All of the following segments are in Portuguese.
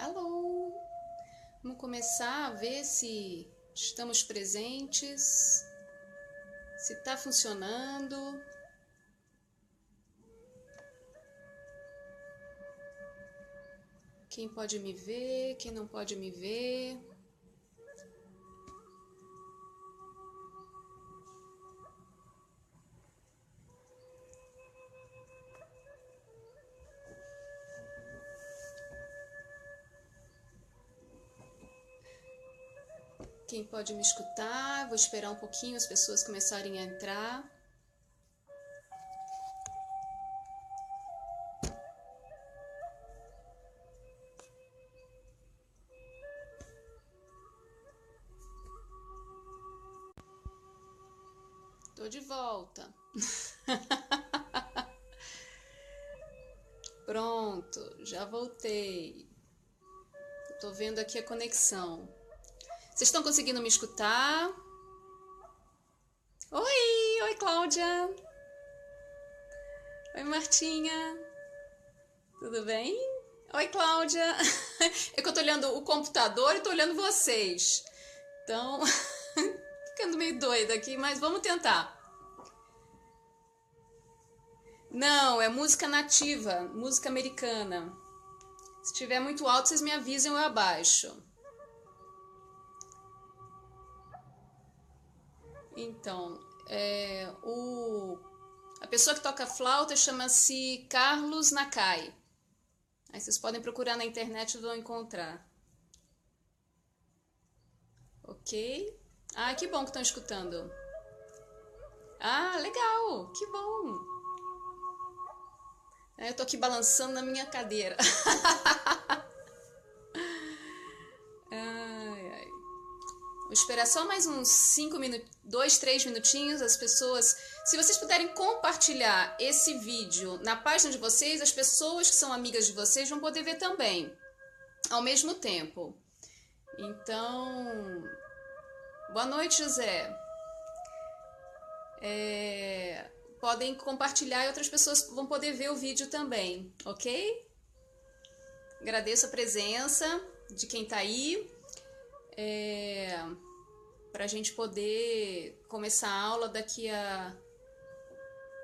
Alô! Vamos começar a ver se estamos presentes, se está funcionando. Quem pode me ver, quem não pode me ver. Quem pode me escutar, vou esperar um pouquinho as pessoas começarem a entrar. Tô de volta. Pronto, já voltei. Tô vendo aqui a conexão. Vocês estão conseguindo me escutar? Oi, Cláudia. Oi, Martinha. Tudo bem? Oi, Cláudia. É que eu tô olhando o computador e tô olhando vocês. Então, ficando meio doida aqui, mas vamos tentar. Não, é música nativa, música americana. Se estiver muito alto, vocês me avisam, eu abaixo. Então, a pessoa que toca flauta chama-se Carlos Nakai. Aí vocês podem procurar na internet e vão encontrar. Ok? Ah, que bom que estão escutando. Ah, legal, que bom. Eu tô aqui balançando na minha cadeira. Ai, ai. Vou esperar só mais uns 5 minutos, 2, 3 minutinhos. As pessoas, se vocês puderem compartilhar esse vídeo na página de vocês, as pessoas que são amigas de vocês vão poder ver também, ao mesmo tempo. Então, boa noite, José. Podem compartilhar e outras pessoas vão poder ver o vídeo também, ok? Agradeço a presença de quem tá aí. Para a gente poder começar a aula daqui a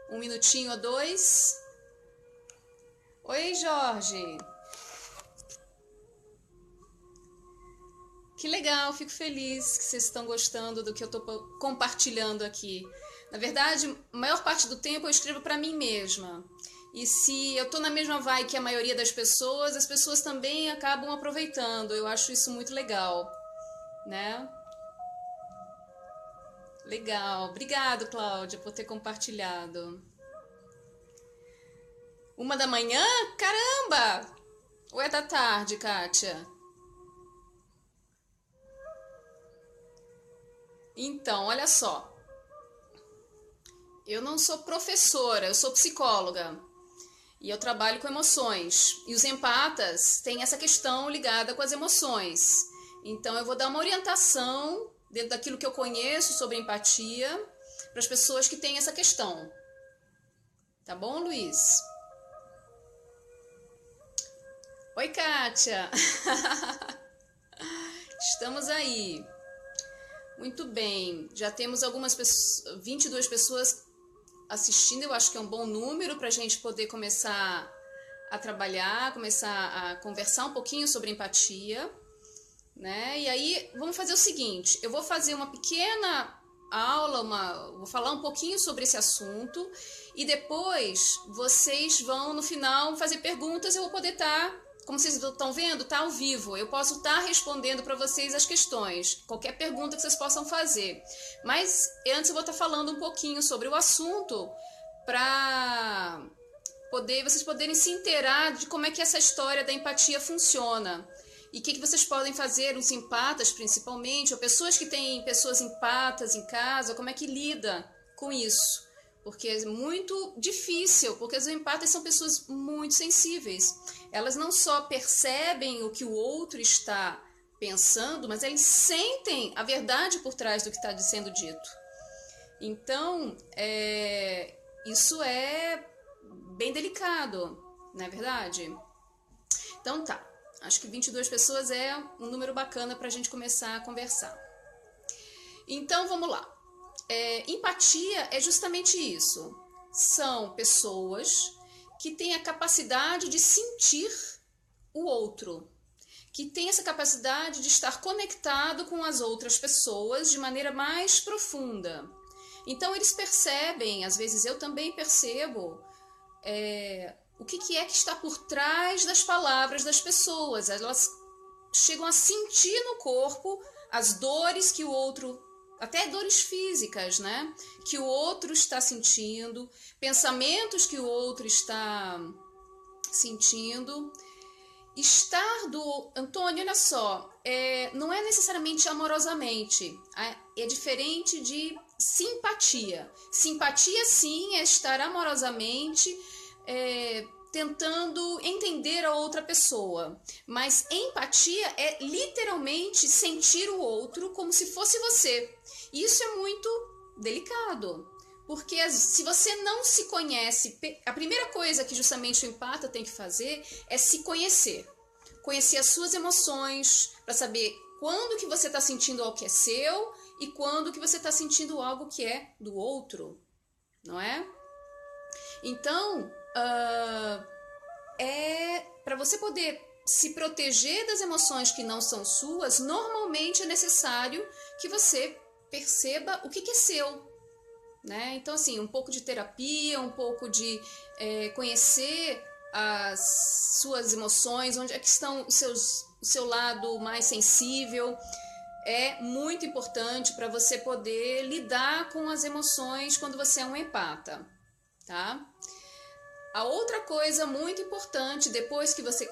1 minutinho ou 2. Oi, Jorge. Que legal, fico feliz que vocês estão gostando do que eu estou compartilhando aqui. Na verdade, a maior parte do tempo eu escrevo para mim mesma. E se eu estou na mesma vibe que a maioria das pessoas, as pessoas também acabam aproveitando. Eu acho isso muito legal, né? Legal. Obrigado, Cláudia, por ter compartilhado. 1 da manhã? Caramba! Ou é da tarde, Kátia? Então, olha só. Eu não sou professora, eu sou psicóloga. E eu trabalho com emoções. E os empatas têm essa questão ligada com as emoções. Então, eu vou dar uma orientação dentro daquilo que eu conheço sobre empatia para as pessoas que têm essa questão. Tá bom, Luiz? Oi, Kátia! Estamos aí. Muito bem. Já temos algumas pessoas, 22 pessoas assistindo. Eu acho que é um bom número para a gente poder começar a trabalhar, começar a conversar um pouquinho sobre empatia, né? E aí vamos fazer o seguinte: eu vou fazer uma pequena aula, vou falar um pouquinho sobre esse assunto e depois vocês vão no final fazer perguntas. Eu vou poder estar, como vocês estão vendo, tá ao vivo. Eu posso estar respondendo para vocês as questões, qualquer pergunta que vocês possam fazer. Mas antes eu vou estar falando um pouquinho sobre o assunto para vocês poderem se inteirar de como é que essa história da empatia funciona. E o que vocês podem fazer, os empatas principalmente, ou pessoas que têm pessoas empatas em casa, como é que lida com isso. Porque é muito difícil, porque os empatas são pessoas muito sensíveis. Elas não só percebem o que o outro está pensando, mas eles sentem a verdade por trás do que está sendo dito. Então, isso é bem delicado, não é verdade? Então tá. Acho que 22 pessoas é um número bacana para a gente começar a conversar. Então, vamos lá. Empatia é justamente isso. São pessoas que têm a capacidade de sentir o outro, que têm essa capacidade de estar conectado com as outras pessoas de maneira mais profunda. Então, eles percebem, às vezes eu também percebo, o que é que está por trás das palavras das pessoas. Elas chegam a sentir no corpo as dores que o outro, até dores físicas, né? Que o outro está sentindo, pensamentos que o outro está sentindo. Antônio, olha só, não é necessariamente amorosamente, é diferente de simpatia. Simpatia, sim, é estar amorosamente tentando entender a outra pessoa, mas empatia é literalmente sentir o outro como se fosse você. E isso é muito delicado, porque se você não se conhece, a primeira coisa que justamente o empata tem que fazer é se conhecer. Conhecer as suas emoções, para saber quando que você está sentindo algo que é seu e quando que você está sentindo algo que é do outro, não é? Então, para você poder se proteger das emoções que não são suas, normalmente é necessário que você perceba o que é seu, né? Então, assim, um pouco de terapia, um pouco de conhecer as suas emoções, onde é que estão o seu lado mais sensível, é muito importante para você poder lidar com as emoções quando você é um empata, tá? A outra coisa muito importante, depois que você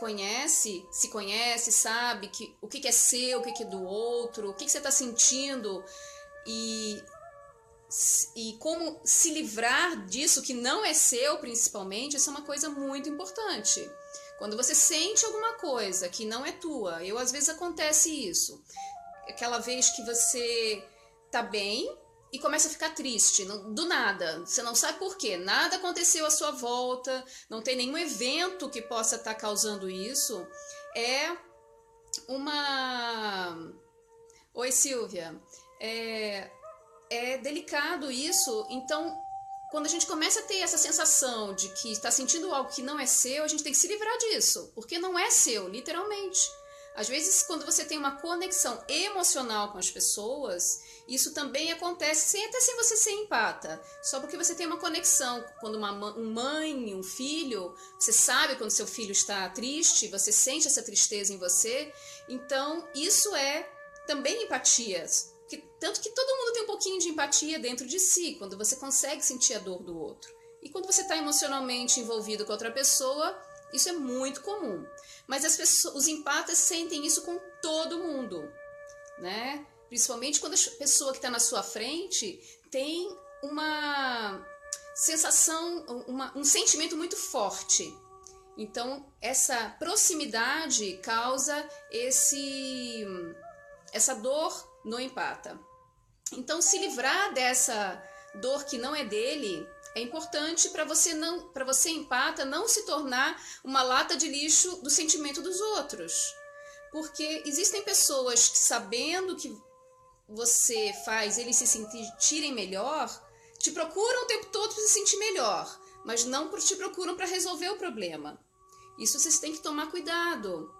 se conhece, sabe o que é seu, o que é do outro, o que você está sentindo e como se livrar disso que não é seu, principalmente, isso é uma coisa muito importante. Quando você sente alguma coisa que não é tua, às vezes acontece isso, aquela vez que você tá bem e começa a ficar triste, do nada, você não sabe por quê, nada aconteceu à sua volta, não tem nenhum evento que possa estar causando isso, Oi, Silvia, é delicado isso. Então, quando a gente começa a ter essa sensação de que está sentindo algo que não é seu, a gente tem que se livrar disso, porque não é seu, literalmente. Às vezes, quando você tem uma conexão emocional com as pessoas, isso também acontece até sem você ser empata, só porque você tem uma conexão. Quando uma mãe, um filho, você sabe quando seu filho está triste, você sente essa tristeza em você, então isso é também empatia. Tanto que todo mundo tem um pouquinho de empatia dentro de si, quando você consegue sentir a dor do outro. E quando você está emocionalmente envolvido com outra pessoa, isso é muito comum. Mas os empatas sentem isso com todo mundo, né? Principalmente quando a pessoa que está na sua frente tem uma sensação, um sentimento muito forte. Então, essa proximidade causa essa dor no empata. Então, se livrar dessa dor que não é dele é importante para você empata não se tornar uma lata de lixo do sentimento dos outros. Porque existem pessoas que, sabendo que você faz eles se sentirem melhor, te procuram o tempo todo para se sentir melhor, mas não te procuram para resolver o problema. Isso vocês têm que tomar cuidado,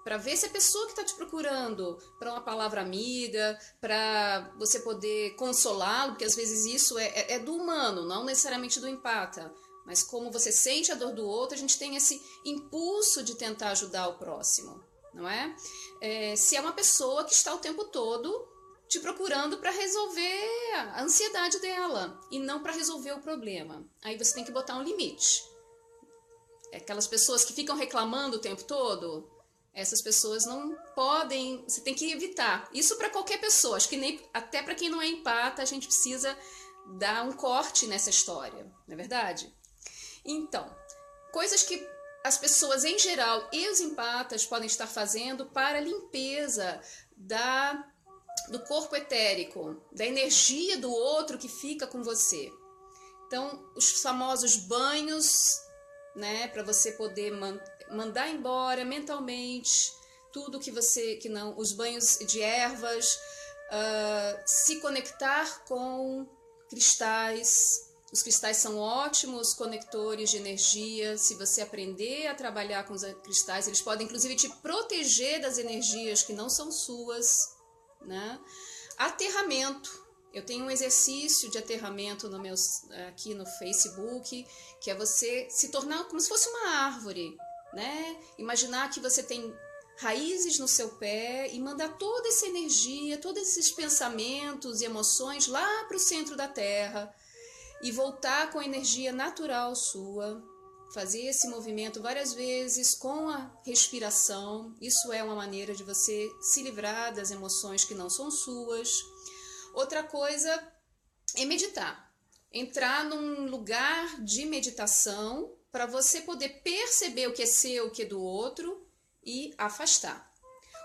para ver se a pessoa que está te procurando para uma palavra amiga, para você poder consolá-lo, porque às vezes isso é do humano, não necessariamente do empata, mas como você sente a dor do outro, a gente tem esse impulso de tentar ajudar o próximo, não é? Se é uma pessoa que está o tempo todo te procurando para resolver a ansiedade dela e não para resolver o problema, aí você tem que botar um limite. Aquelas pessoas que ficam reclamando o tempo todo, essas pessoas não podem, você tem que evitar. Isso para qualquer pessoa, acho que até para quem não é empata, a gente precisa dar um corte nessa história, não é verdade? Então, coisas que as pessoas em geral e os empatas podem estar fazendo para a limpeza do corpo etérico, da energia do outro que fica com você. Então, os famosos banhos, né, para você poder mandar embora mentalmente tudo que não, os banhos de ervas, se conectar com cristais. Os cristais são ótimos conectores de energia. Se você aprender a trabalhar com os cristais, eles podem inclusive te proteger das energias que não são suas, né? Aterramento. Eu tenho um exercício de aterramento aqui no Facebook, que é você se tornar como se fosse uma árvore, né? Imaginar que você tem raízes no seu pé e mandar toda essa energia, todos esses pensamentos e emoções lá para o centro da terra e voltar com a energia natural sua. Fazer esse movimento várias vezes com a respiração. Isso é uma maneira de você se livrar das emoções que não são suas. Outra coisa é meditar. Entrar num lugar de meditação para você poder perceber o que é seu, o que é do outro e afastar.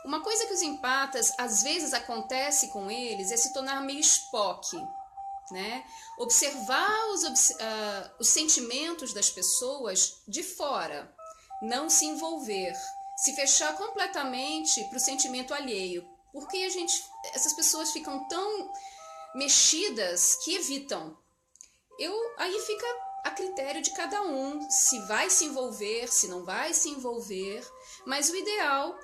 Uma coisa que os empatas às vezes acontece com eles é se tornar meio Spock, né? Observar os sentimentos das pessoas de fora, não se envolver, se fechar completamente para o sentimento alheio, porque essas pessoas ficam tão mexidas que evitam. Aí fica a critério de cada um, se vai se envolver, se não vai se envolver, mas o ideal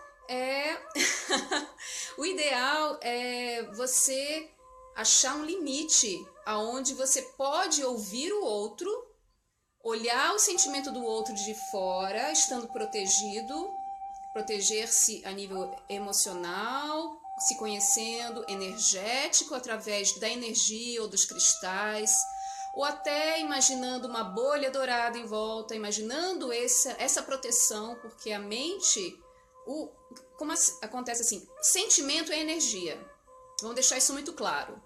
é você achar um limite aonde você pode ouvir o outro, olhar o sentimento do outro de fora, estando protegido, proteger-se a nível emocional, se conhecendo, energético, através da energia ou dos cristais, ou até imaginando uma bolha dourada em volta, imaginando essa proteção, porque a mente, como acontece assim, sentimento é energia. Vamos deixar isso muito claro.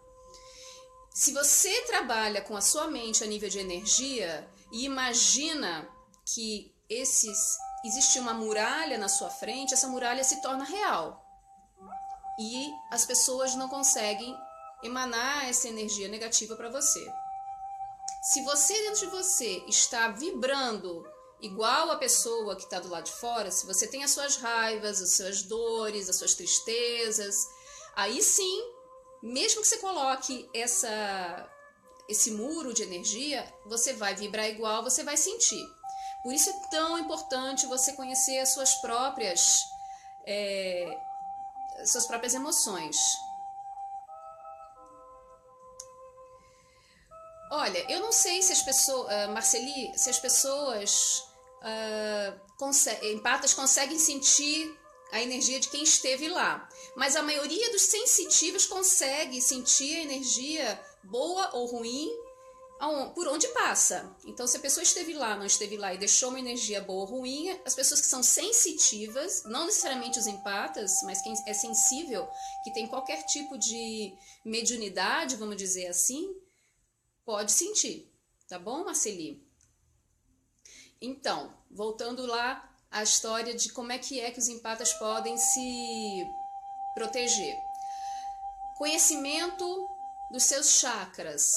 Se você trabalha com a sua mente a nível de energia e imagina que existe uma muralha na sua frente, essa muralha se torna real. E as pessoas não conseguem emanar essa energia negativa para você. Se você dentro de você está vibrando igual a pessoa que está do lado de fora, se você tem as suas raivas, as suas dores, as suas tristezas, aí sim, mesmo que você coloque esse muro de energia, você vai vibrar igual, você vai sentir. Por isso é tão importante você conhecer as suas próprias emoções. Olha, eu não sei se as pessoas, Marceli, se as pessoas empatas conseguem sentir a energia de quem esteve lá, mas a maioria dos sensitivos consegue sentir a energia boa ou ruim por onde passa. Então, se a pessoa esteve lá, não esteve lá e deixou uma energia boa ou ruim, as pessoas que são sensitivas, não necessariamente os empatas, mas quem é sensível, que tem qualquer tipo de mediunidade, vamos dizer assim, pode sentir, tá bom, Marceli? Então, voltando lá à história de como é que os empatas podem se proteger. Conhecimento dos seus chakras.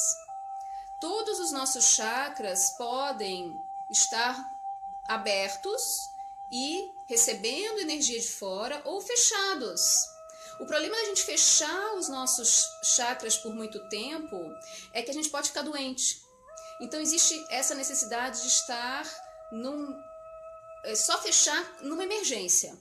Todos os nossos chakras podem estar abertos e recebendo energia de fora ou fechados. O problema da gente fechar os nossos chakras por muito tempo é que a gente pode ficar doente. Então existe essa necessidade de estar só fechar numa emergência.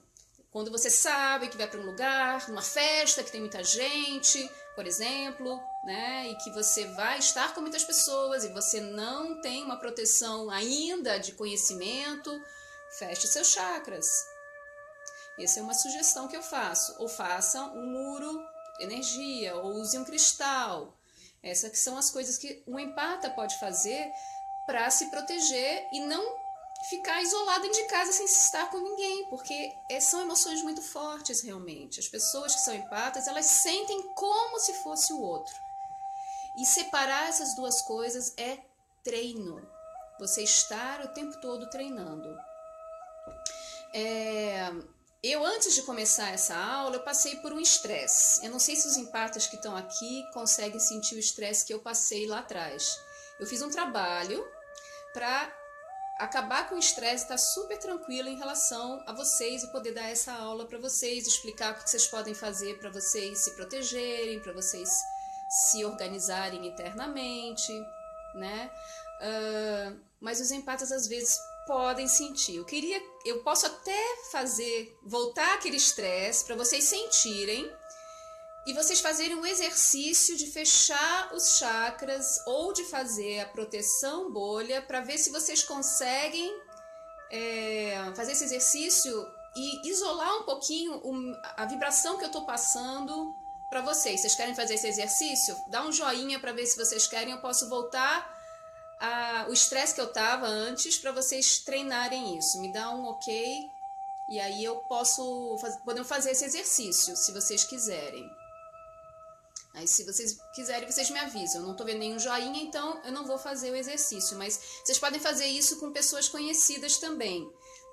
Quando você sabe que vai para um lugar, numa festa que tem muita gente, por exemplo, né, e que você vai estar com muitas pessoas e você não tem uma proteção ainda de conhecimento, feche seus chakras. Essa é uma sugestão que eu faço. Ou faça um muro de energia, ou use um cristal. Essas que são as coisas que um empata pode fazer para se proteger e não ficar isolado dentro de casa sem estar com ninguém, porque são emoções muito fortes realmente. As pessoas que são empatas, elas sentem como se fosse o outro. E separar essas duas coisas é treino. Você estar o tempo todo treinando. Eu, antes de começar essa aula, eu passei por um estresse. Eu não sei se os empatas que estão aqui conseguem sentir o estresse que eu passei lá atrás. Eu fiz um trabalho para acabar com o estresse, estar super tranquila em relação a vocês e poder dar essa aula para vocês, explicar o que vocês podem fazer para vocês se protegerem, para vocês se organizarem internamente, né? Mas os empatas às vezes podem sentir. Eu posso até voltar aquele estresse para vocês sentirem e vocês fazerem um exercício de fechar os chakras ou de fazer a proteção bolha para ver se vocês conseguem fazer esse exercício e isolar um pouquinho a vibração que eu estou passando para vocês. Vocês querem fazer esse exercício? Dá um joinha para ver se vocês querem. Eu posso voltar o estresse que eu estava antes para vocês treinarem isso. Me dá um ok e aí eu podemos fazer esse exercício se vocês quiserem. Aí se vocês quiserem, vocês me avisam. Eu não estou vendo nenhum joinha, então eu não vou fazer o exercício. Mas vocês podem fazer isso com pessoas conhecidas também.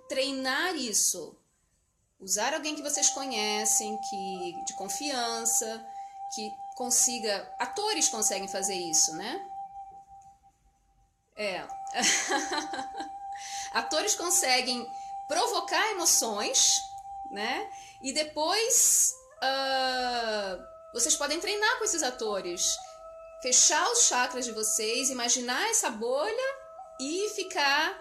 Treinar isso. Usar alguém que vocês conhecem, de confiança, que consiga... Atores conseguem fazer isso, né? Atores conseguem provocar emoções, né? E depois... vocês podem treinar com esses atores, fechar os chakras de vocês, imaginar essa bolha e ficar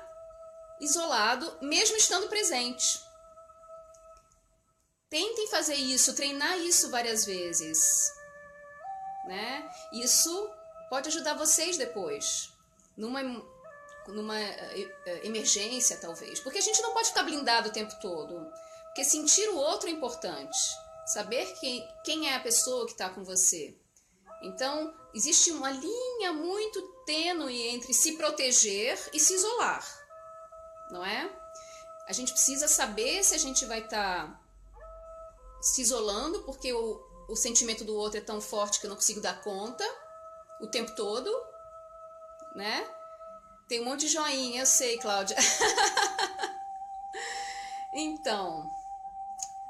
isolado, mesmo estando presente. Tentem fazer isso, treinar isso várias vezes, né? Isso pode ajudar vocês depois, numa emergência talvez, porque a gente não pode ficar blindado o tempo todo, porque sentir o outro é importante. Saber quem é a pessoa que está com você. Então, existe uma linha muito tênue entre se proteger e se isolar, não é? A gente precisa saber se a gente vai estar se isolando, porque o sentimento do outro é tão forte que eu não consigo dar conta o tempo todo, né? Tem um monte de joinha, eu sei, Cláudia. Então...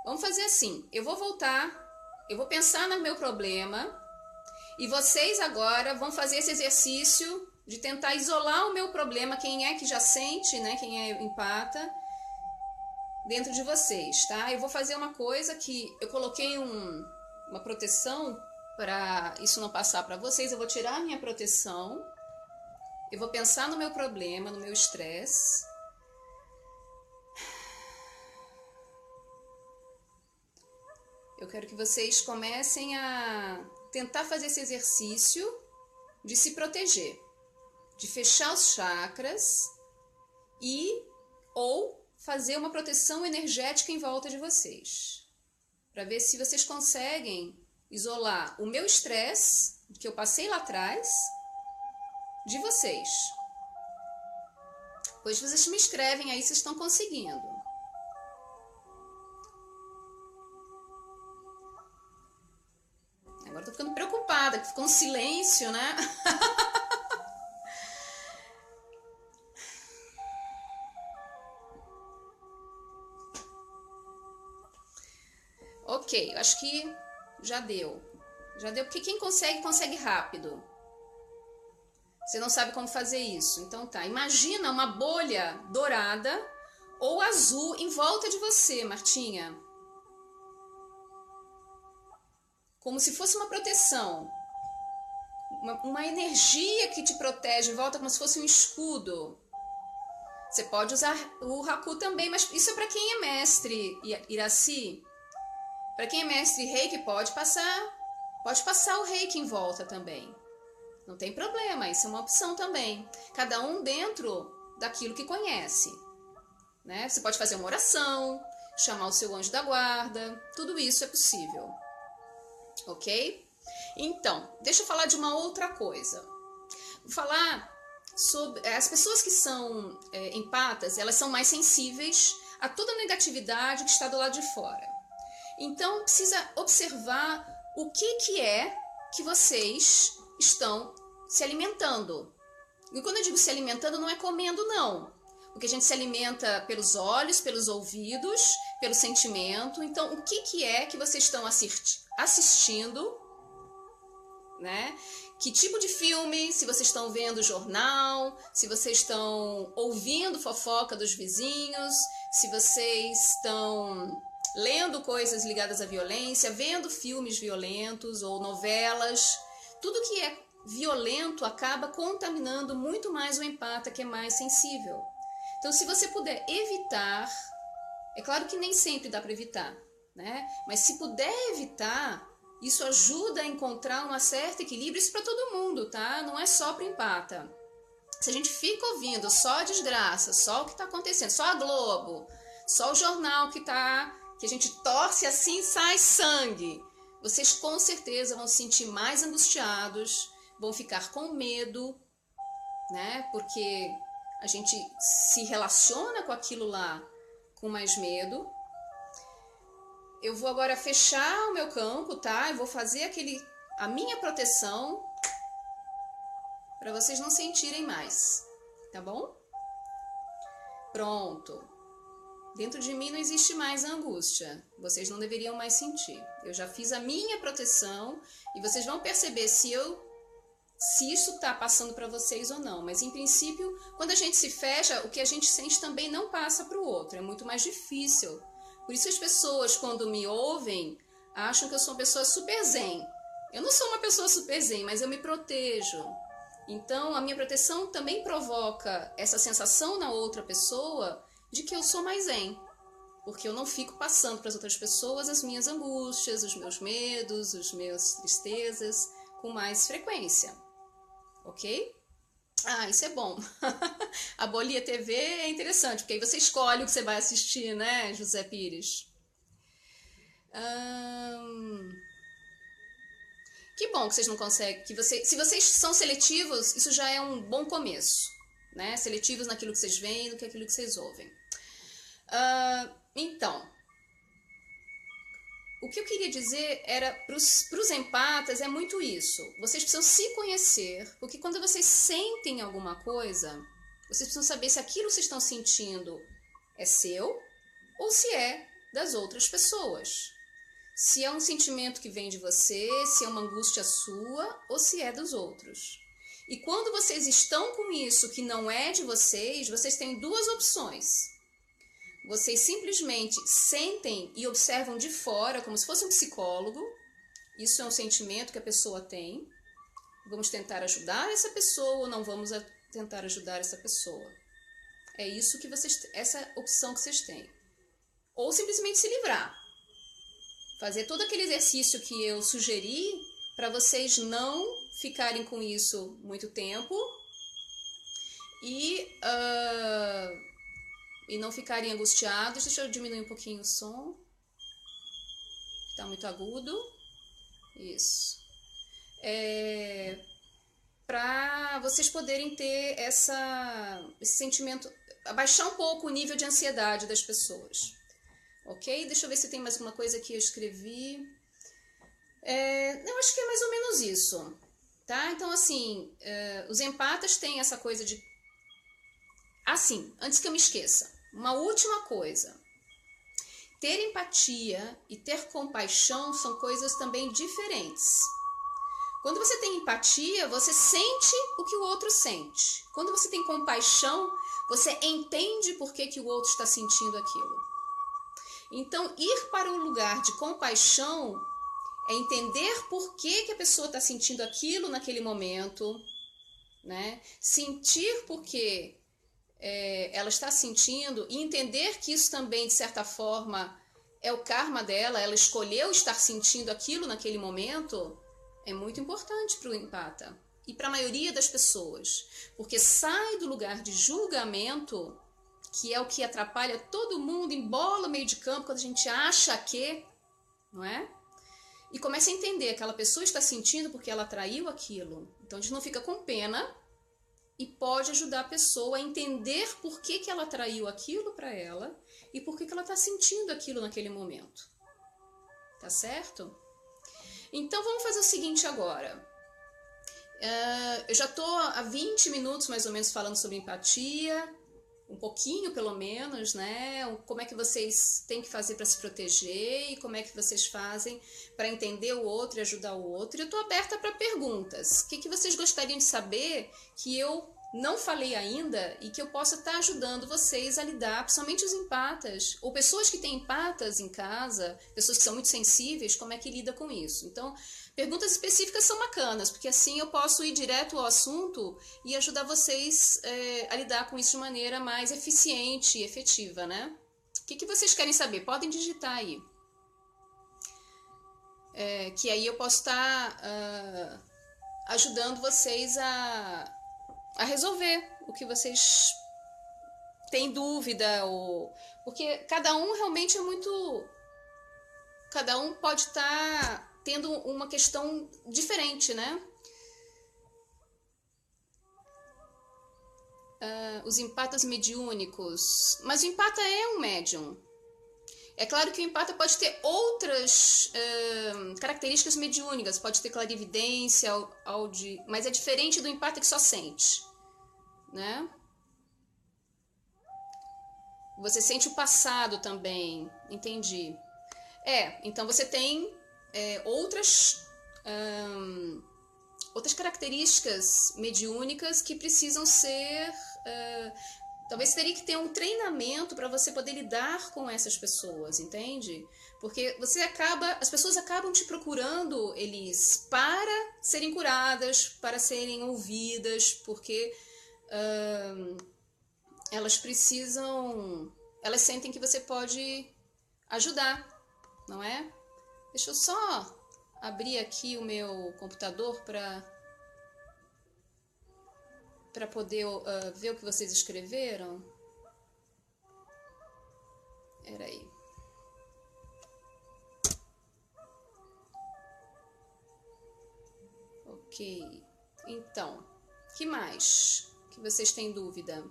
Vamos fazer assim, eu vou voltar, eu vou pensar no meu problema e vocês agora vão fazer esse exercício de tentar isolar o meu problema, quem é que já sente, né, quem é empata, dentro de vocês, tá? Eu vou fazer uma coisa que eu coloquei uma proteção para isso não passar para vocês, eu vou tirar a minha proteção, eu vou pensar no meu problema, no meu estresse. Eu quero que vocês comecem a tentar fazer esse exercício de se proteger, de fechar os chakras ou fazer uma proteção energética em volta de vocês, para ver se vocês conseguem isolar o meu estresse, que eu passei lá atrás, de vocês. Pois vocês me escrevem aí se estão conseguindo. Agora tô ficando preocupada, que ficou um silêncio, né? Ok, eu acho que já deu. Já deu, porque quem consegue, consegue rápido. Você não sabe como fazer isso. Então tá, imagina uma bolha dourada ou azul em volta de você, Martinha. Como se fosse uma proteção, uma energia que te protege em volta, como se fosse um escudo. Você pode usar o Haku também, mas isso é para quem é mestre, Iraci. Para quem é mestre Reiki, pode passar o Reiki em volta também. Não tem problema, isso é uma opção também. Cada um dentro daquilo que conhece, né? Você pode fazer uma oração, chamar o seu anjo da guarda, tudo isso é possível. Ok? Então, deixa eu falar de uma outra coisa. Vou falar sobre... As pessoas que são empatas, elas são mais sensíveis a toda a negatividade que está do lado de fora. Então, precisa observar o que é que vocês estão se alimentando. E quando eu digo se alimentando, não é comendo, não. Porque a gente se alimenta pelos olhos, pelos ouvidos, pelo sentimento. Então, o que é que vocês estão assistindo, né? que tipo de filme, se vocês estão vendo jornal, se vocês estão ouvindo fofoca dos vizinhos, se vocês estão lendo coisas ligadas à violência, vendo filmes violentos ou novelas. Tudo que é violento acaba contaminando muito mais o empata, que é mais sensível. Então, se você puder evitar, é claro que nem sempre dá para evitar, né? Mas se puder evitar, isso ajuda a encontrar um certo equilíbrio, isso para todo mundo, tá? Não é só para empata. Se a gente fica ouvindo só desgraça, só o que está acontecendo, só a Globo, só o jornal que a gente torce assim sai sangue, vocês com certeza vão se sentir mais angustiados, vão ficar com medo, né? Porque a gente se relaciona com aquilo lá com mais medo. Eu vou agora fechar o meu campo, tá? Eu vou fazer a minha proteção para vocês não sentirem mais, tá bom? Pronto. Dentro de mim não existe mais a angústia. Vocês não deveriam mais sentir. Eu já fiz a minha proteção e vocês vão perceber se isso está passando para vocês ou não. Mas, em princípio, quando a gente se fecha, o que a gente sente também não passa para o outro. É muito mais difícil. Por isso as pessoas, quando me ouvem, acham que eu sou uma pessoa super zen. Eu não sou uma pessoa super zen, mas eu me protejo. Então, a minha proteção também provoca essa sensação na outra pessoa de que eu sou mais zen. Porque eu não fico passando para as outras pessoas as minhas angústias, os meus medos, as minhas tristezas com mais frequência. Ok? Ah, isso é bom. A Bolia TV é interessante, porque aí você escolhe o que você vai assistir, né, José Pires? Que bom que vocês não conseguem. Se vocês são seletivos, isso já é um bom começo, né? Seletivos naquilo que vocês veem, do que aquilo que vocês ouvem. Então, o que eu queria dizer era, para os empatas, é muito isso. Vocês precisam se conhecer, porque quando vocês sentem alguma coisa, vocês precisam saber se aquilo que vocês estão sentindo é seu ou se é das outras pessoas. Se é um sentimento que vem de você, se é uma angústia sua ou se é dos outros. E quando vocês estão com isso que não é de vocês, vocês têm duas opções. Vocês simplesmente sentem e observam de fora, como se fosse um psicólogo. Isso é um sentimento que a pessoa tem. Vamos tentar ajudar essa pessoa ou não vamos tentar ajudar essa pessoa. É isso que essa opção que vocês têm. Ou simplesmente se livrar. Fazer todo aquele exercício que eu sugeri para vocês não ficarem com isso muito tempo e não ficarem angustiados. Deixa eu diminuir um pouquinho o som. Está muito agudo. Isso. Para vocês poderem ter esse sentimento, abaixar um pouco o nível de ansiedade das pessoas. Ok? Deixa eu ver se tem mais alguma coisa que eu escrevi. Eu acho que é mais ou menos isso. Tá? Então, assim, os empatas têm essa coisa de... Assim, antes que eu me esqueça, uma última coisa. Ter empatia e ter compaixão são coisas também diferentes. Quando você tem empatia, você sente o que o outro sente. Quando você tem compaixão, você entende por que o outro está sentindo aquilo. Então, ir para o lugar de compaixão é entender por que a pessoa está sentindo aquilo naquele momento, né? Sentir por que ela está sentindo e entender que isso também, de certa forma, é o karma dela, ela escolheu estar sentindo aquilo naquele momento, é muito importante para o empata e para a maioria das pessoas, porque sai do lugar de julgamento, que é o que atrapalha todo mundo, embola o meio de campo quando a gente acha que, não é? E começa a entender, aquela pessoa está sentindo porque ela atraiu aquilo. Então a gente não fica com pena e pode ajudar a pessoa a entender por que ela atraiu aquilo para ela e por que ela está sentindo aquilo naquele momento. Tá certo? Então vamos fazer o seguinte agora. Eu já estou há 20 minutos mais ou menos falando sobre empatia. um pouquinho pelo menos, né? Como é que vocês têm que fazer para se proteger e como é que vocês fazem para entender o outro e ajudar o outro. E eu estou aberta para perguntas. O que, que vocês gostariam de saber que eu não falei ainda e que eu possa estar ajudando vocês a lidar, principalmente os empatas, ou pessoas que têm empatas em casa, pessoas que são muito sensíveis, como é que lida com isso. Então, perguntas específicas são bacanas, porque assim eu posso ir direto ao assunto e ajudar vocês a lidar com isso de maneira mais eficiente e efetiva, né? O que, que vocês querem saber? Podem digitar aí. Que aí eu posso estar ajudando vocês a resolver o que vocês têm dúvida, porque cada um realmente é muito... Cada um pode estar tendo uma questão diferente, né? Os empatas mediúnicos. Mas o empata é um médium. É claro que o empata pode ter outras características mediúnicas, pode ter clarividência, mas é diferente do empata que só sente, né? Você sente o passado também, entendi. Então você tem outras características mediúnicas que precisam ser... talvez teria que ter um treinamento para você poder lidar com essas pessoas, entende? Porque as pessoas acabam te procurando, Elis, para serem curadas, para serem ouvidas, porque elas sentem que você pode ajudar, não é? Deixa eu só abrir aqui o meu computador para poder ver o que vocês escreveram. Peraí. Ok. Então, que mais que vocês têm dúvida?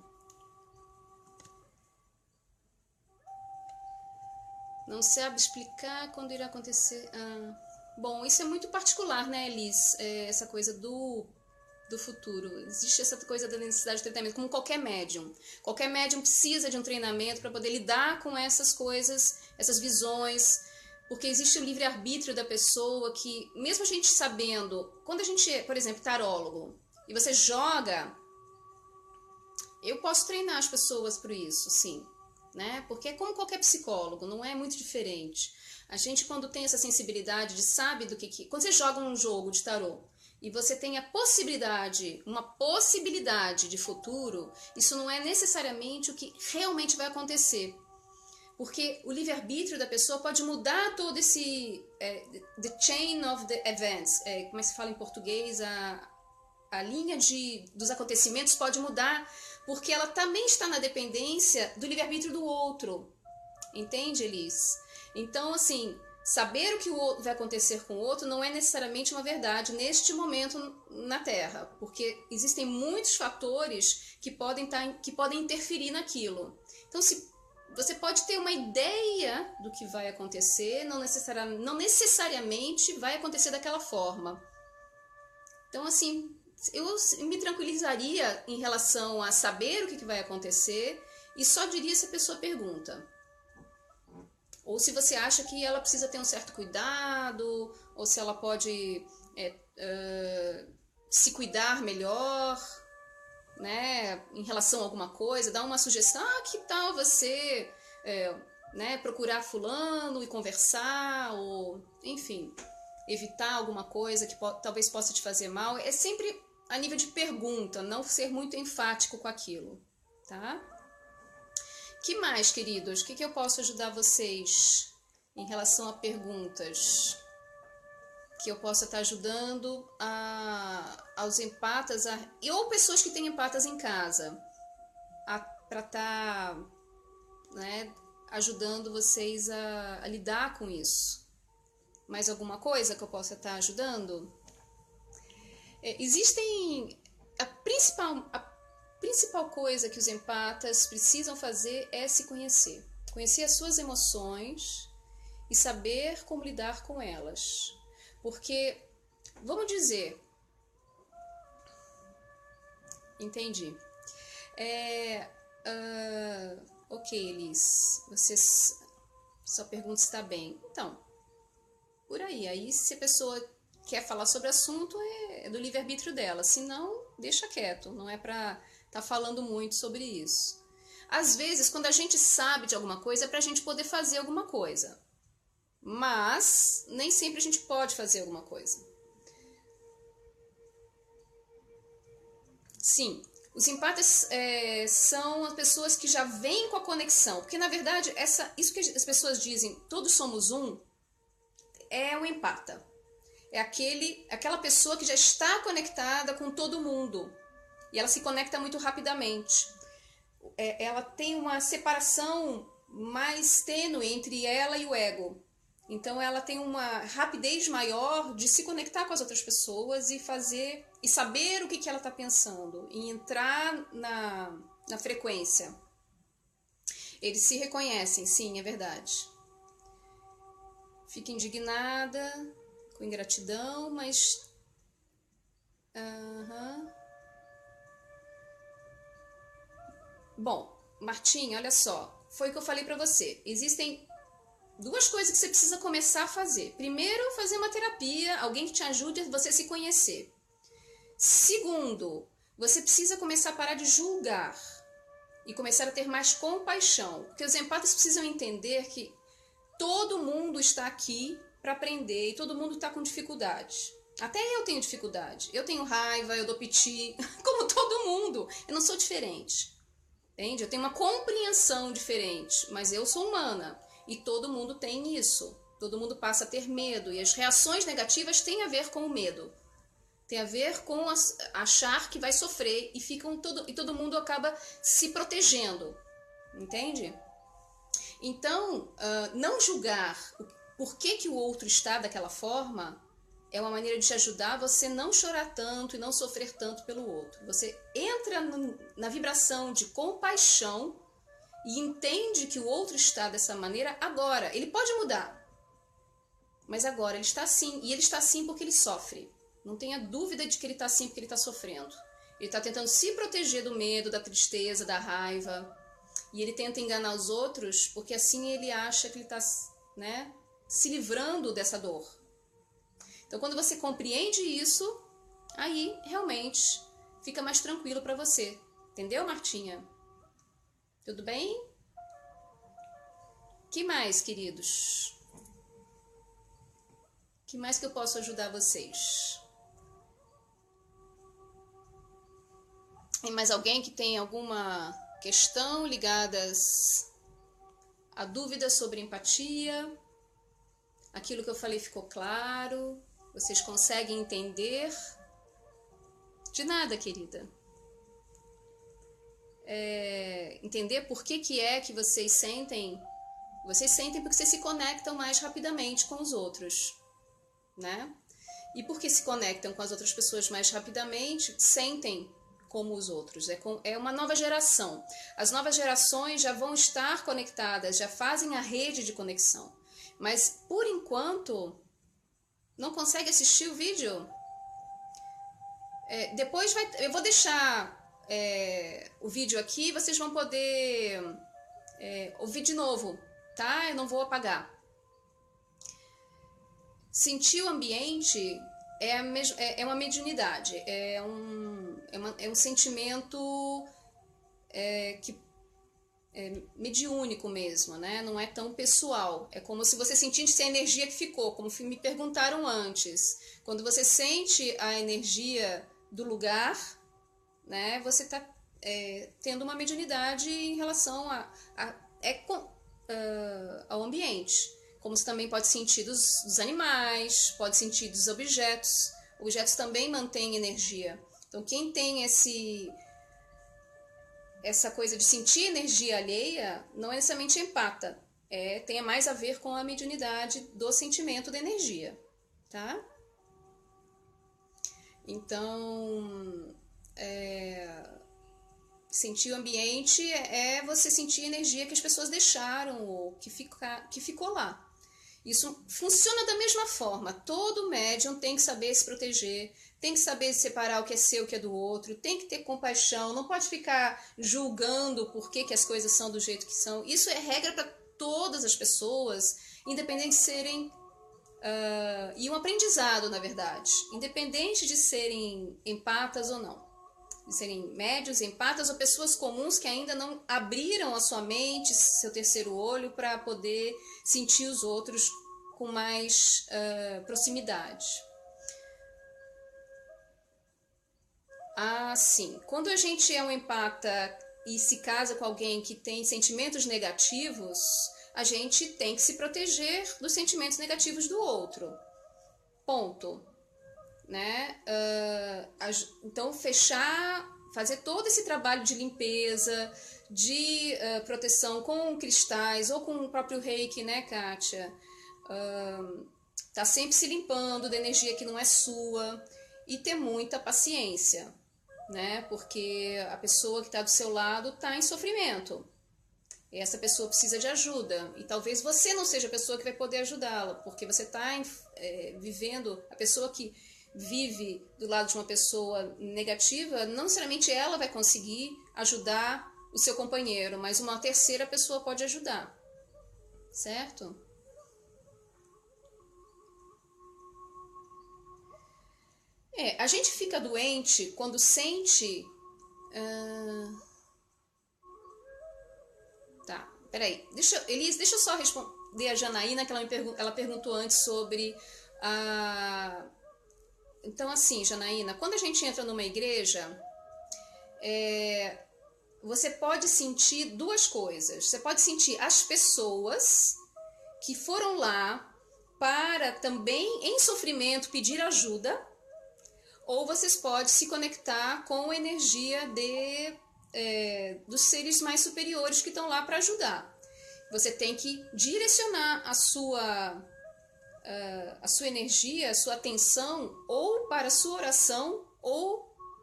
Não sabe explicar quando irá acontecer. Bom, isso é muito particular, né, Elis? Essa coisa do futuro. Existe essa coisa da necessidade de treinamento, como qualquer médium. Qualquer médium precisa de um treinamento para poder lidar com essas coisas, essas visões, porque existe o livre-arbítrio da pessoa que, mesmo a gente sabendo, quando a gente é, por exemplo, tarólogo, e você joga, eu posso treinar as pessoas por isso, sim, né? Porque é como qualquer psicólogo, não é muito diferente. A gente, quando tem essa sensibilidade de sabe do que... Quando você joga um jogo de tarô, e você tem uma possibilidade de futuro, isso não é necessariamente o que realmente vai acontecer. Porque o livre-arbítrio da pessoa pode mudar todo esse... the chain of the events, como é que se fala em português? A linha dos acontecimentos pode mudar, porque ela também está na dependência do livre-arbítrio do outro. Entende, Elis? Então, assim... Saber o que vai acontecer com o outro não é necessariamente uma verdade neste momento na Terra, porque existem muitos fatores que podem interferir naquilo. Então, você pode ter uma ideia do que vai acontecer, não necessariamente vai acontecer daquela forma. Então, assim, eu me tranquilizaria em relação a saber o que vai acontecer e só diria se a pessoa pergunta. Ou se você acha que ela precisa ter um certo cuidado, ou se ela pode se cuidar melhor, né, em relação a alguma coisa, dar uma sugestão, que tal você procurar fulano e conversar, ou enfim, evitar alguma coisa que talvez possa te fazer mal. É sempre a nível de pergunta, não ser muito enfático com aquilo, tá? Que mais, queridos? O que eu posso ajudar vocês em relação a perguntas? Que eu possa estar ajudando aos empatas, ou pessoas que têm empatas em casa, para estar ajudando vocês a lidar com isso. Mais alguma coisa que eu possa estar ajudando? Existem... A principal coisa que os empatas precisam fazer é se conhecer. Conhecer as suas emoções e saber como lidar com elas. Porque, vamos dizer... Entendi. Ok, Elis, sua pergunta está bem. Então, por aí. Aí, se a pessoa quer falar sobre o assunto, é do livre-arbítrio dela. Se não, deixa quieto. Não é pra estar falando muito sobre isso. Às vezes, quando a gente sabe de alguma coisa, é pra gente poder fazer alguma coisa. Mas, nem sempre a gente pode fazer alguma coisa. Sim, os empatas são as pessoas que já vêm com a conexão. Porque, na verdade, isso que as pessoas dizem, todos somos um, é o empata. É aquela pessoa que já está conectada com todo mundo. E ela se conecta muito rapidamente. Ela tem uma separação mais tênue entre ela e o ego. Então ela tem uma rapidez maior de se conectar com as outras pessoas e fazer e saber o que ela está pensando e entrar na frequência. Eles se reconhecem, sim, é verdade. Fica indignada, com ingratidão, mas... Bom, Martinha, olha só, foi o que eu falei pra você. Existem duas coisas que você precisa começar a fazer. Primeiro, fazer uma terapia, alguém que te ajude a você se conhecer. Segundo, você precisa começar a parar de julgar e começar a ter mais compaixão. Porque os empatas precisam entender que todo mundo está aqui para aprender e todo mundo está com dificuldade. Até eu tenho dificuldade. Eu tenho raiva, eu dou piti, como todo mundo. Eu não sou diferente. Entende? Eu tenho uma compreensão diferente, mas eu sou humana. E todo mundo tem isso. Todo mundo passa a ter medo. E as reações negativas têm a ver com o medo. Tem a ver com achar que vai sofrer e todo mundo acaba se protegendo. Entende? Então, não julgar por que o outro está daquela forma é uma maneira de te ajudar a você não chorar tanto e não sofrer tanto pelo outro. Você entra na vibração de compaixão e entende que o outro está dessa maneira agora. Ele pode mudar, mas agora ele está assim. E ele está assim porque ele sofre. Não tenha dúvida de que ele está assim porque ele está sofrendo. Ele está tentando se proteger do medo, da tristeza, da raiva. E ele tenta enganar os outros porque assim ele acha que ele está, né, se livrando dessa dor. Então, quando você compreende isso, aí realmente fica mais tranquilo para você. Entendeu, Martinha? Tudo bem? Que mais, queridos? Que mais que eu posso ajudar vocês? Tem mais alguém que tem alguma questão ligadas a dúvidas sobre empatia? Aquilo que eu falei ficou claro? Vocês conseguem entender? De nada, querida. Entender por que é que vocês sentem? Vocês sentem porque vocês se conectam mais rapidamente com os outros, né? E porque se conectam com as outras pessoas mais rapidamente, sentem como os outros. É uma nova geração. As novas gerações já vão estar conectadas, já fazem a rede de conexão. Mas, por enquanto, não consegue assistir o vídeo? Depois eu vou deixar o vídeo aqui, vocês vão poder ouvir de novo, tá? Eu não vou apagar. Sentir o ambiente é uma mediunidade, é um sentimento mediúnico mesmo, né? Não é tão pessoal. É como se você sentisse a energia que ficou, como me perguntaram antes. Quando você sente a energia do lugar, né? Você está tendo uma mediunidade em relação ao ambiente. Como você também pode sentir dos animais, pode sentir dos objetos. Objetos também mantêm energia. Então, quem tem essa coisa de sentir energia alheia, não é necessariamente empata. Tem mais a ver com a mediunidade do sentimento da energia, tá? Então, sentir o ambiente é você sentir a energia que as pessoas deixaram ou que ficou lá. Isso funciona da mesma forma. Todo médium tem que saber se proteger, tem que saber separar o que é seu e o que é do outro, tem que ter compaixão, não pode ficar julgando por que as coisas são do jeito que são. Isso é regra para todas as pessoas, independente de serem... e um aprendizado, na verdade, independente de serem empatas ou não, de serem médios, empatas ou pessoas comuns que ainda não abriram a sua mente, seu terceiro olho, para poder sentir os outros com mais proximidade. Sim. Quando a gente é um empata e se casa com alguém que tem sentimentos negativos, a gente tem que se proteger dos sentimentos negativos do outro. Ponto. Né? Então, fazer todo esse trabalho de limpeza, de proteção com cristais ou com o próprio reiki, né, Kátia? Tá sempre se limpando da energia que não é sua e ter muita paciência, né? Porque a pessoa que está do seu lado está em sofrimento. E essa pessoa precisa de ajuda. E talvez você não seja a pessoa que vai poder ajudá-la, porque você está vivendo... A pessoa que vive do lado de uma pessoa negativa, não necessariamente ela vai conseguir ajudar o seu companheiro, mas uma terceira pessoa pode ajudar. Certo? A gente fica doente quando sente... Tá, peraí. Elis, deixa eu só responder a Janaína, que ela perguntou antes sobre a... Então, assim, Janaína, quando a gente entra numa igreja, você pode sentir duas coisas. Você pode sentir as pessoas que foram lá para também, em sofrimento, pedir ajuda, ou vocês podem se conectar com a energia dos seres mais superiores que estão lá para ajudar. Você tem que direcionar a sua energia, a sua atenção, ou para a sua oração,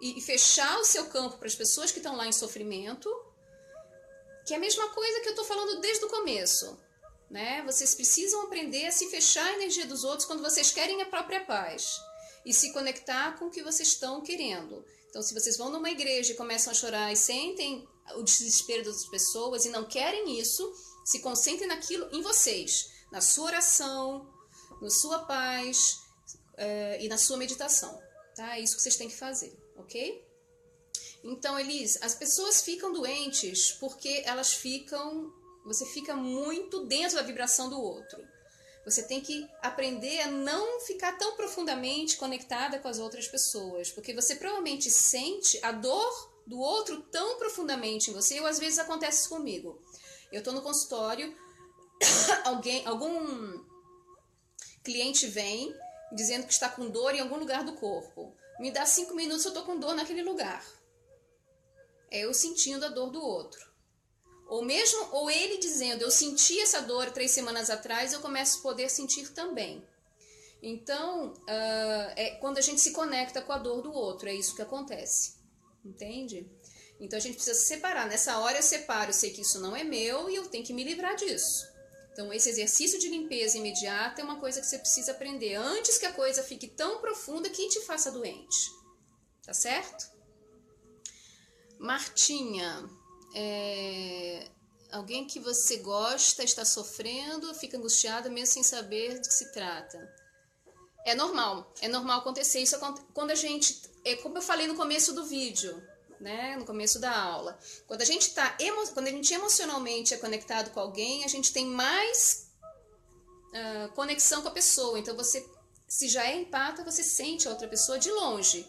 e fechar o seu campo para as pessoas que estão lá em sofrimento, que é a mesma coisa que eu estou falando desde o começo. Né? Vocês precisam aprender a se fechar a energia dos outros quando vocês querem a própria paz. E se conectar com o que vocês estão querendo. Então, se vocês vão numa igreja e começam a chorar e sentem o desespero das pessoas e não querem isso, se concentrem naquilo em vocês, na sua oração, na sua paz e na sua meditação. Tá? É isso que vocês têm que fazer, ok? Então, Elis, as pessoas ficam doentes porque você fica muito dentro da vibração do outro. Você tem que aprender a não ficar tão profundamente conectada com as outras pessoas, porque você provavelmente sente a dor do outro tão profundamente em você, ou às vezes acontece comigo. Eu estou no consultório, algum cliente vem dizendo que está com dor em algum lugar do corpo. Me dá 5 minutos, eu estou com dor naquele lugar. É eu sentindo a dor do outro. Ou ele dizendo, eu senti essa dor 3 semanas atrás, eu começo a poder sentir também. Então, quando a gente se conecta com a dor do outro, é isso que acontece. Entende? Então a gente precisa separar. Nessa hora eu separo, eu sei que isso não é meu e eu tenho que me livrar disso. Então esse exercício de limpeza imediata é uma coisa que você precisa aprender antes que a coisa fique tão profunda que te faça doente. Tá certo? Martinha... alguém que você gosta está sofrendo, fica angustiado mesmo sem saber do que se trata. É normal acontecer isso quando a gente, como eu falei no começo do vídeo, né, no começo da aula, quando a gente emocionalmente é conectado com alguém, a gente tem mais conexão com a pessoa. Então você, se já é empata, você sente a outra pessoa de longe.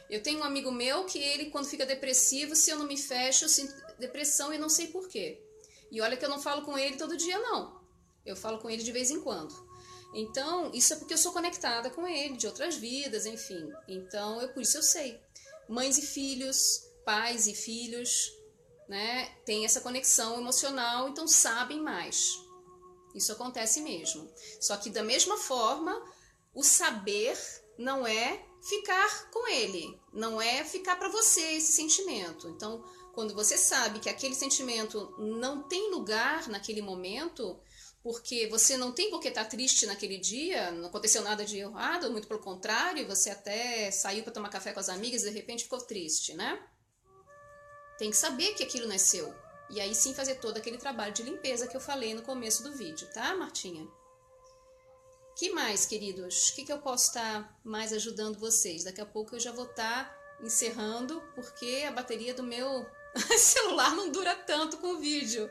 Eu tenho um amigo meu que ele, quando fica depressivo, se eu não me fecho, eu sinto depressão e não sei porquê. E olha que eu não falo com ele todo dia, não. Eu falo com ele de vez em quando. Então, isso é porque eu sou conectada com ele, de outras vidas, enfim. Então, por isso eu sei. Mães e filhos, pais e filhos, né, têm essa conexão emocional, então sabem mais. Isso acontece mesmo. Só que, da mesma forma, o saber não é ficar com ele, não é ficar para você esse sentimento. Então, quando você sabe que aquele sentimento não tem lugar naquele momento, porque você não tem por que estar triste naquele dia, não aconteceu nada de errado, muito pelo contrário, você até saiu para tomar café com as amigas e de repente ficou triste, né? Tem que saber que aquilo não é seu. E aí sim fazer todo aquele trabalho de limpeza que eu falei no começo do vídeo, tá, Martinha? Que mais, queridos? O que eu posso estar mais ajudando vocês? Daqui a pouco eu já vou estar encerrando, porque a bateria do meu celular não dura tanto com o vídeo.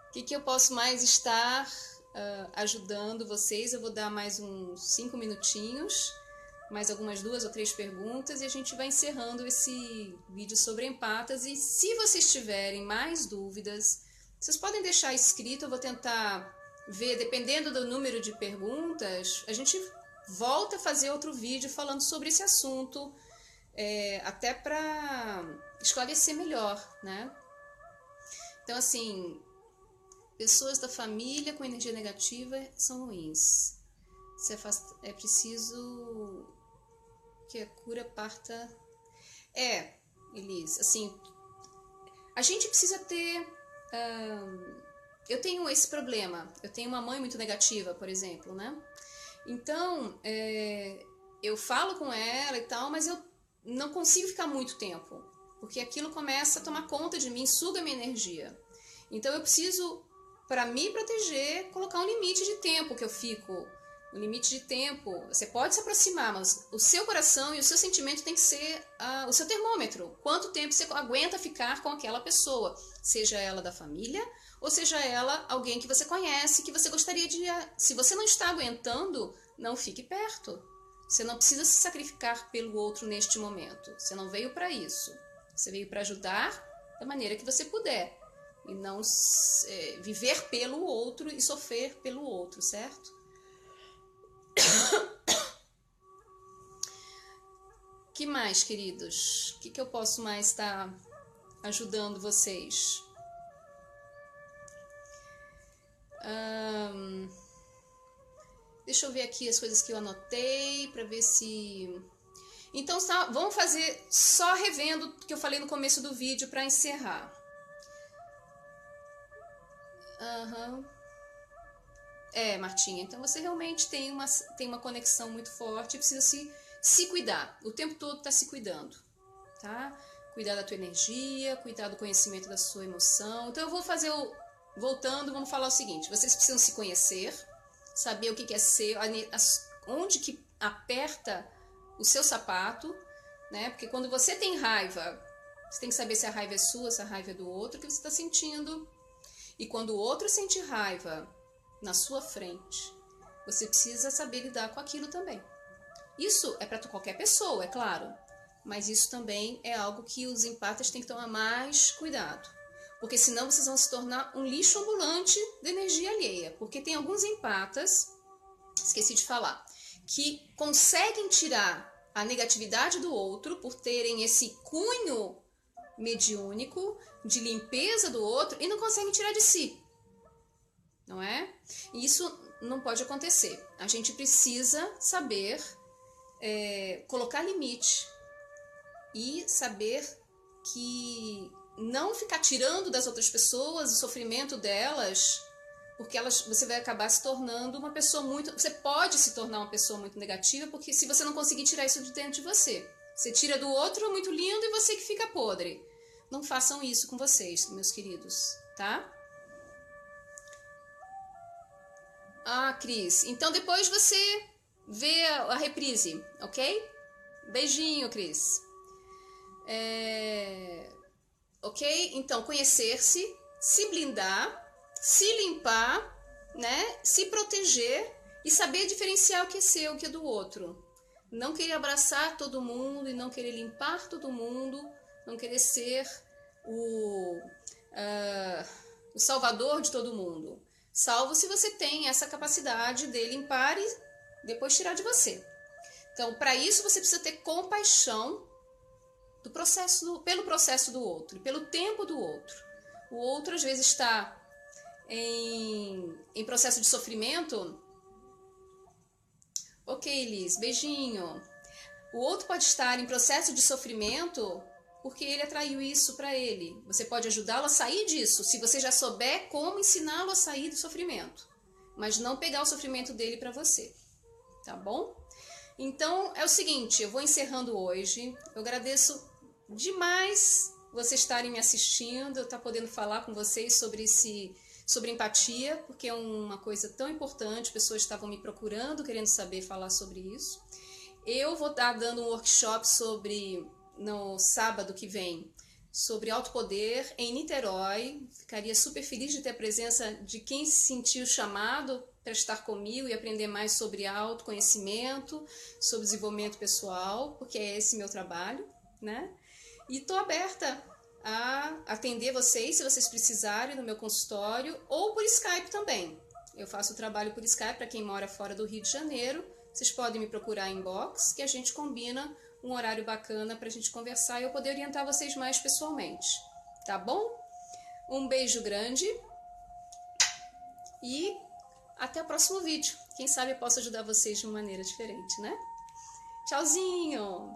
O que eu posso mais estar ajudando vocês? Eu vou dar mais uns 5 minutinhos, mais algumas 2 ou 3 perguntas e a gente vai encerrando esse vídeo sobre empatas. E se vocês tiverem mais dúvidas, vocês podem deixar escrito, eu vou tentar ver, dependendo do número de perguntas, a gente volta a fazer outro vídeo falando sobre esse assunto, até para esclarecer melhor, né? Então, assim, pessoas da família com energia negativa são ruins. É preciso que a cura parta... Elis, assim, a gente precisa ter... eu tenho esse problema. Eu tenho uma mãe muito negativa, por exemplo, né? Então, eu falo com ela e tal, mas eu não consigo ficar muito tempo, porque aquilo começa a tomar conta de mim, suga minha energia. Então, eu preciso... para me proteger, colocar um limite de tempo que eu fico. Um limite de tempo. Você pode se aproximar, mas o seu coração e o seu sentimento tem que ser o seu termômetro. Quanto tempo você aguenta ficar com aquela pessoa? Seja ela da família, ou seja ela alguém que você conhece, que você gostaria de... Se você não está aguentando, não fique perto. Você não precisa se sacrificar pelo outro neste momento. Você não veio para isso. Você veio para ajudar da maneira que você puder. E não viver pelo outro e sofrer pelo outro, certo? Que mais, queridos? O que eu posso mais estar ajudando vocês? Deixa eu ver aqui as coisas que eu anotei para ver se... Então, vamos fazer só revendo o que eu falei no começo do vídeo para encerrar. Martinha, então você realmente tem uma conexão muito forte e precisa se cuidar. O tempo todo tá se cuidando, tá? Cuidar da tua energia, cuidar do conhecimento da sua emoção. Então eu vou fazer voltando, vamos falar o seguinte: vocês precisam se conhecer, saber o que é seu, onde que aperta o seu sapato, né? Porque quando você tem raiva, você tem que saber se a raiva é sua, se a raiva é do outro, o que você está sentindo. E quando o outro sente raiva na sua frente, você precisa saber lidar com aquilo também. Isso é para qualquer pessoa, é claro, mas isso também é algo que os empatas têm que tomar mais cuidado, porque senão vocês vão se tornar um lixo ambulante de energia alheia, porque tem alguns empatas, esqueci de falar, que conseguem tirar a negatividade do outro por terem esse cunho mediúnico de limpeza do outro e não conseguem tirar de si, não é? E isso não pode acontecer. A gente precisa saber colocar limite e saber que não ficar tirando das outras pessoas o sofrimento delas, porque você vai acabar se tornando uma pessoa muito... Você pode se tornar uma pessoa muito negativa, porque se você não conseguir tirar isso de dentro de você, você tira do outro, muito lindo, e você que fica podre. Não façam isso com vocês, meus queridos, tá? Cris, então depois você vê a reprise, ok? Beijinho, Cris. Ok? Então, conhecer-se, se blindar, se limpar, né? Se proteger e saber diferenciar o que é seu, o que é do outro. Não querer abraçar todo mundo e não querer limpar todo mundo, não querer ser o salvador de todo mundo. Salvo se você tem essa capacidade de limpar e depois tirar de você. Então, para isso, você precisa ter compaixão pelo processo do outro, pelo tempo do outro. O outro, às vezes, está em processo de sofrimento. Ok, Liz, beijinho. O outro pode estar em processo de sofrimento porque ele atraiu isso para ele. Você pode ajudá-lo a sair disso, se você já souber como ensiná-lo a sair do sofrimento, mas não pegar o sofrimento dele para você, tá bom? Então é o seguinte, eu vou encerrando hoje. Eu agradeço demais vocês estarem me assistindo, eu estar podendo falar com vocês sobre empatia, porque é uma coisa tão importante, pessoas estavam me procurando, querendo saber falar sobre isso. Eu vou estar dando um workshop no sábado que vem, sobre autopoder em Niterói. Ficaria super feliz de ter a presença de quem se sentiu chamado para estar comigo e aprender mais sobre autoconhecimento, sobre desenvolvimento pessoal, porque é esse meu trabalho, né? E estou aberta a atender vocês, se vocês precisarem, no meu consultório, ou por Skype também. Eu faço o trabalho por Skype para quem mora fora do Rio de Janeiro. Vocês podem me procurar em inbox, que a gente combina um horário bacana para a gente conversar e eu poder orientar vocês mais pessoalmente. Tá bom? Um beijo grande e até o próximo vídeo. Quem sabe eu posso ajudar vocês de uma maneira diferente, né? Tchauzinho!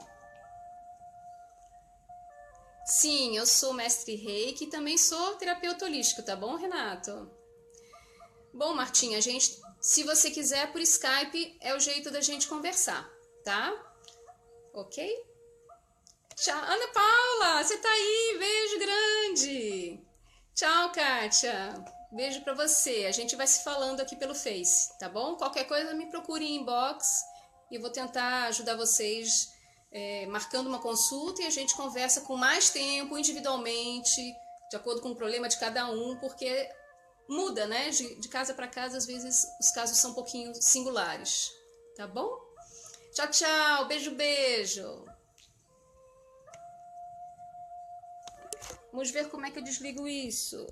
Sim, eu sou mestre Reiki e também sou terapeuta holístico, tá bom, Renato? Bom, Martinha, se você quiser por Skype, é o jeito da gente conversar, tá? Ok? Tchau, Ana Paula, você tá aí, beijo grande! Tchau, Kátia, beijo pra você, a gente vai se falando aqui pelo Face, tá bom? Qualquer coisa me procure em inbox e eu vou tentar ajudar vocês marcando uma consulta e a gente conversa com mais tempo, individualmente, de acordo com o problema de cada um, porque muda, né? De casa para casa, às vezes os casos são um pouquinho singulares, tá bom? Tchau, tchau, beijo, beijo. Vamos ver como é que eu desligo isso.